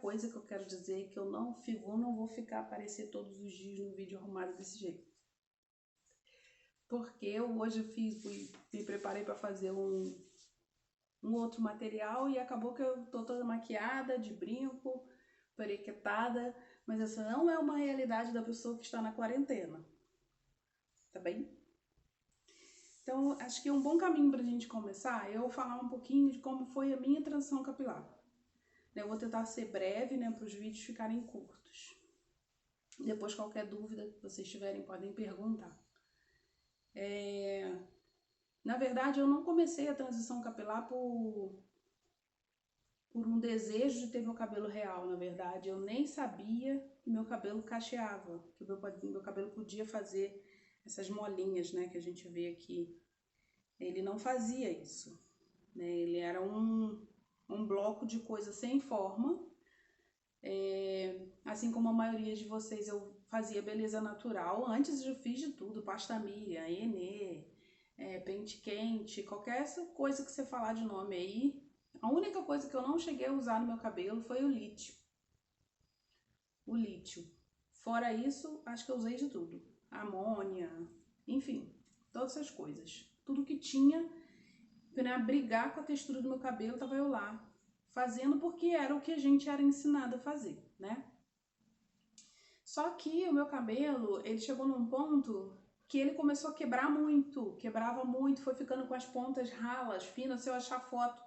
coisa que eu quero dizer é que eu não vou ficar aparecer todos os dias no vídeo arrumado desse jeito. Porque hoje me preparei para fazer um outro material e acabou que eu tô toda maquiada, de brinco, perequetada, mas essa não é uma realidade da pessoa que está na quarentena, tá bem? Então, acho que um bom caminho pra gente começar é eu falar um pouquinho de como foi a minha transição capilar. Eu vou tentar ser breve, né, para os vídeos ficarem curtos. Depois, qualquer dúvida que vocês tiverem, podem perguntar. Na verdade, eu não comecei a transição capilar por um desejo de ter meu cabelo real. Na verdade, eu nem sabia que meu cabelo cacheava, que meu cabelo podia fazer essas molinhas, né, que a gente vê aqui. Ele não fazia isso, né? Ele era um bloco de coisa sem forma. Assim como a maioria de vocês, eu fazia beleza natural. Antes eu fiz de tudo, pasta milha, Enê, pente quente, qualquer coisa que você falar de nome aí. A única coisa que eu não cheguei a usar no meu cabelo foi o lítio. O lítio. Fora isso, acho que eu usei de tudo. Amônia, enfim, todas essas coisas. Tudo que tinha para brigar com a textura do meu cabelo, tava eu lá fazendo, porque era o que a gente era ensinado a fazer, né? Só que o meu cabelo, ele chegou num ponto que ele começou a quebrar muito, quebrava muito, foi ficando com as pontas ralas, finas. Se eu achar foto,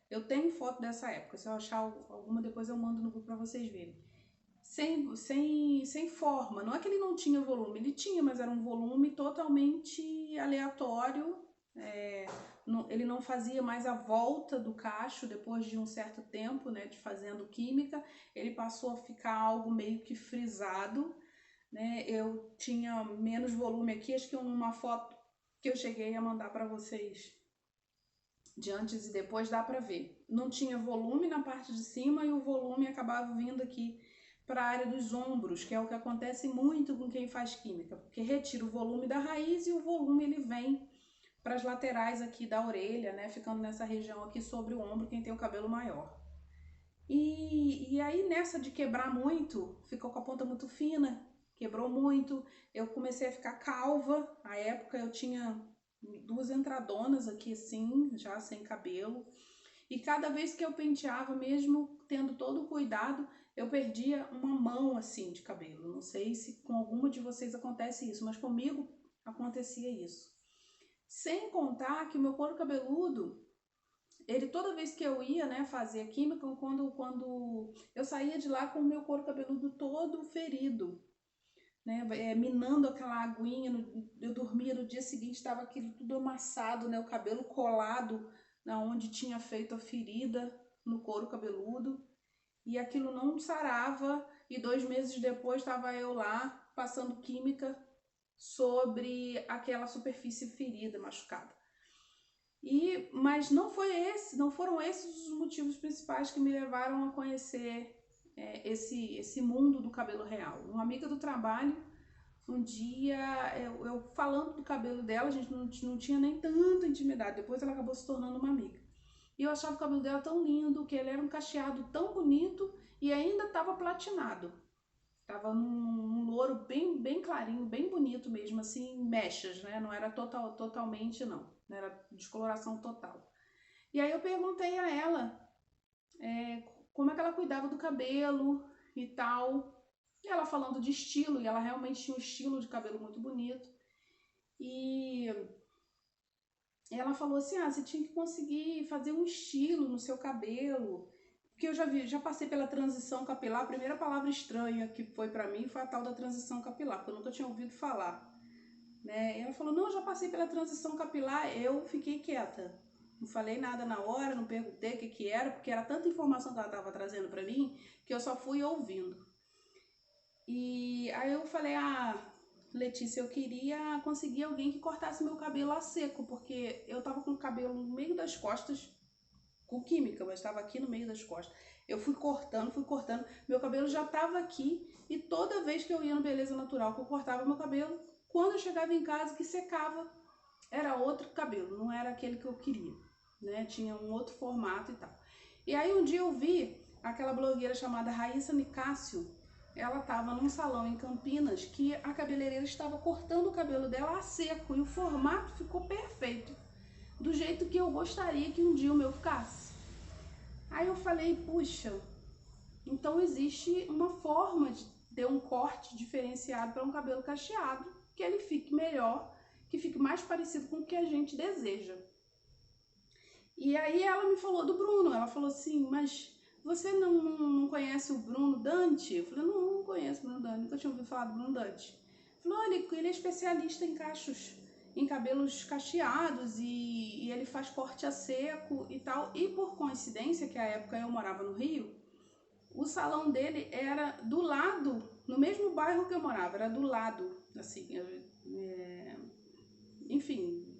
eu tenho foto dessa época, se eu achar alguma depois eu mando no grupo para vocês verem. Sem forma, não é que ele não tinha volume, ele tinha, mas era um volume totalmente aleatório. Ele não fazia mais a volta do cacho depois de um certo tempo, né, de fazendo química. Ele passou a ficar algo meio que frisado, né? Eu tinha menos volume aqui, acho que uma foto que eu cheguei a mandar para vocês de antes e depois dá para ver. Não tinha volume na parte de cima e o volume acabava vindo aqui para a área dos ombros, que é o que acontece muito com quem faz química, porque retira o volume da raiz e o volume ele vem para as laterais aqui da orelha, né, ficando nessa região aqui sobre o ombro, quem tem o cabelo maior. E aí nessa de quebrar muito, ficou com a ponta muito fina, quebrou muito, eu comecei a ficar calva. À época eu tinha 2 entradonas aqui assim, já sem cabelo. E cada vez que eu penteava, mesmo tendo todo o cuidado, eu perdia uma mão assim de cabelo. Não sei se com alguma de vocês acontece isso, mas comigo acontecia isso. Sem contar que o meu couro cabeludo, ele toda vez que eu ia, né, fazer química, quando eu saía de lá com o meu couro cabeludo todo ferido, né, minando aquela aguinha, eu dormia no dia seguinte, estava aquilo tudo amassado, né, o cabelo colado na onde tinha feito a ferida no couro cabeludo, e aquilo não sarava, e 2 meses depois estava eu lá passando química sobre aquela superfície ferida, machucada. Mas não foram esses os motivos principais que me levaram a conhecer esse mundo do cabelo real. Uma amiga do trabalho, um dia, eu falando do cabelo dela, a gente não tinha nem tanta intimidade, depois ela acabou se tornando uma amiga. E eu achava o cabelo dela tão lindo, que ele era um cacheado tão bonito e ainda estava platinado. Tava num louro bem clarinho, bem bonito mesmo, assim, mechas, né? Não era totalmente, não era descoloração total. E aí eu perguntei a ela como é que ela cuidava do cabelo e tal. E ela falando de estilo, e ela realmente tinha um estilo de cabelo muito bonito. E ela falou assim, você tinha que conseguir fazer um estilo no seu cabelo. Porque eu já passei pela transição capilar. A primeira palavra estranha que foi pra mim foi a tal da transição capilar, porque eu nunca tinha ouvido falar. Né? E ela falou, não, eu já passei pela transição capilar. Eu fiquei quieta, não falei nada na hora, não perguntei o que era, porque era tanta informação que ela estava trazendo para mim, que eu só fui ouvindo. E aí eu falei, Letícia, eu queria conseguir alguém que cortasse meu cabelo a seco, porque eu tava com o cabelo no meio das costas, com química, mas estava aqui no meio das costas. Eu fui cortando, meu cabelo já estava aqui, e toda vez que eu ia no Beleza Natural, que eu cortava meu cabelo, quando eu chegava em casa, que secava, era outro cabelo, não era aquele que eu queria, né? Tinha um outro formato e tal. E aí um dia eu vi aquela blogueira chamada Raíssa Nicásio, ela estava num salão em Campinas que a cabeleireira estava cortando o cabelo dela a seco e o formato ficou perfeito, do jeito que eu gostaria que um dia o meu ficasse. Aí eu falei, puxa, então existe uma forma de ter um corte diferenciado para um cabelo cacheado, que ele fique melhor, que fique mais parecido com o que a gente deseja. E aí ela me falou do Bruno, ela falou assim, mas você não conhece o Bruno Dante? Eu falei, não conheço o Bruno Dante, nunca tinha ouvido falar do Bruno Dante. Falou, olha, ele é especialista em cachos, em cabelos cacheados e ele faz corte a seco e tal. E por coincidência, que à época eu morava no Rio, o salão dele era do lado, no mesmo bairro que eu morava, era do lado, assim, enfim,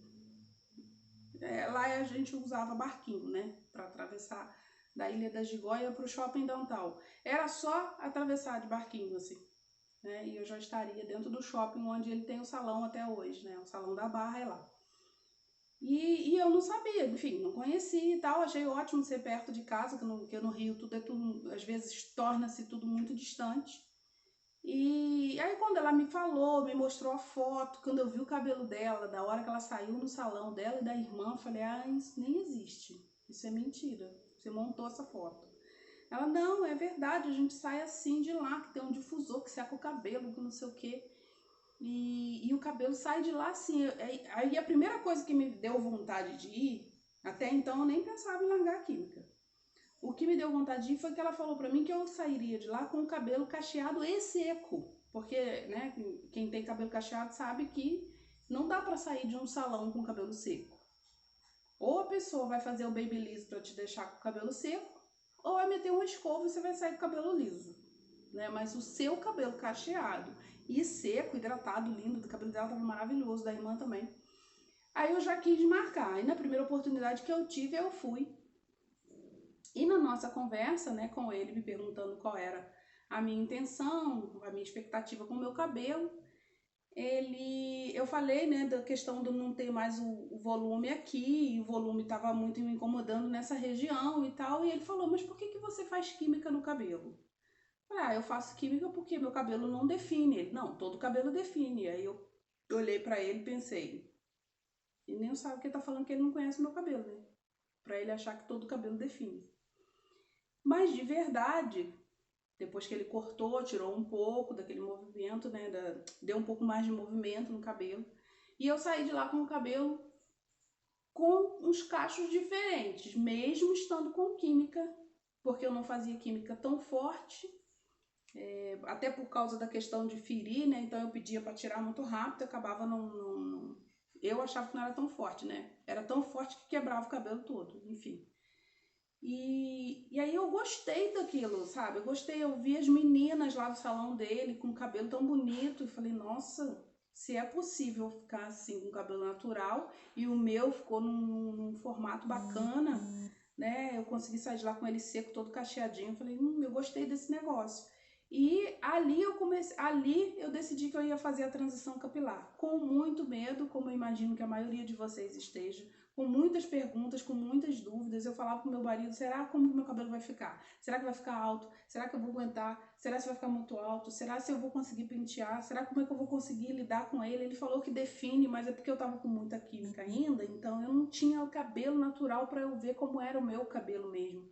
lá a gente usava barquinho, né, para atravessar da Ilha da Gigoia para o shopping downtown. Era só atravessar de barquinho, assim, né, e eu já estaria dentro do shopping onde ele tem o salão até hoje, né, o Salão da Barra é lá. E eu não sabia, enfim, não conhecia e tal, achei ótimo ser perto de casa, que no Rio tudo é tudo, às vezes torna-se tudo muito distante. E aí quando ela me falou, me mostrou a foto, quando eu vi o cabelo dela, da hora que ela saiu no salão dela e da irmã, eu falei, ah, isso nem existe, isso é mentira, você montou essa foto. Ela, não, é verdade, a gente sai assim de lá, que tem um difusor que seca o cabelo, que não sei o quê. E o cabelo sai de lá assim. Aí a primeira coisa que me deu vontade de ir, até então eu nem pensava em largar a química. O que me deu vontade de ir foi que ela falou pra mim que eu sairia de lá com o cabelo cacheado e seco. Porque, né, quem tem cabelo cacheado sabe que não dá pra sair de um salão com o cabelo seco. Ou a pessoa vai fazer o babyliss pra te deixar com o cabelo seco, ou vai meter uma escova e você vai sair com o cabelo liso. Né? Mas o seu cabelo cacheado e seco, hidratado, lindo, o cabelo dela tava maravilhoso, da irmã também. Aí eu já quis marcar, aí na primeira oportunidade que eu tive, eu fui. E na nossa conversa, né, com ele, me perguntando qual era a minha intenção, a minha expectativa com o meu cabelo, eu falei, né, da questão de não ter mais o volume aqui, e o volume estava muito me incomodando nessa região e tal, e ele falou, mas por que você faz química no cabelo? Ah, eu faço química porque meu cabelo não define. Ele, não, todo cabelo define. Aí eu olhei pra ele e pensei, ele nem sabe que ele tá falando que ele não conhece o meu cabelo, né? Pra ele achar que todo cabelo define. Mas de verdade, depois que ele cortou, tirou um pouco daquele movimento, né? Deu um pouco mais de movimento no cabelo. E eu saí de lá com o cabelo com uns cachos diferentes, mesmo estando com química, porque eu não fazia química tão forte. Até por causa da questão de ferir, né? Então eu pedia para tirar muito rápido, acabava eu achava que não era tão forte, né? Era tão forte que quebrava o cabelo todo, enfim. E aí eu gostei daquilo, sabe? Eu gostei, eu vi as meninas lá do salão dele com o cabelo tão bonito e falei, nossa, se é possível ficar assim com o cabelo natural e o meu ficou num formato bacana, né? Eu consegui sair de lá com ele seco, todo cacheadinho. Eu falei, eu gostei desse negócio. E ali eu decidi que eu ia fazer a transição capilar, com muito medo, como eu imagino que a maioria de vocês esteja, com muitas perguntas, com muitas dúvidas. Eu falava pro meu marido, será como que meu cabelo vai ficar? Será que vai ficar alto? Será que eu vou aguentar? Será que vai ficar muito alto? Será se eu vou conseguir pentear? Será como é que eu vou conseguir lidar com ele? Ele falou que define, mas é porque eu tava com muita química ainda, então eu não tinha o cabelo natural para eu ver como era o meu cabelo mesmo.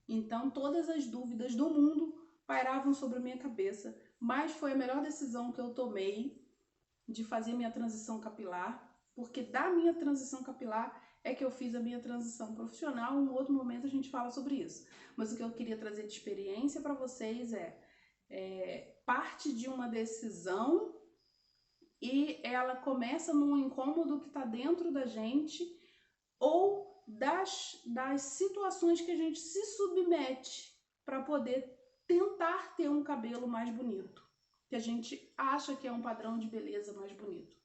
Então todas as dúvidas do mundo pairavam sobre a minha cabeça, mas foi a melhor decisão que eu tomei de fazer minha transição capilar, porque da minha transição capilar é que eu fiz a minha transição profissional. Em outro momento a gente fala sobre isso. Mas o que eu queria trazer de experiência para vocês é parte de uma decisão e ela começa num incômodo que está dentro da gente ou das situações que a gente se submete para poder tentar ter um cabelo mais bonito, que a gente acha que é um padrão de beleza mais bonito.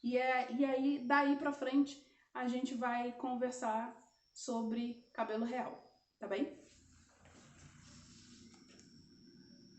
E aí, daí pra frente, a gente vai conversar sobre cabelo real, tá bem?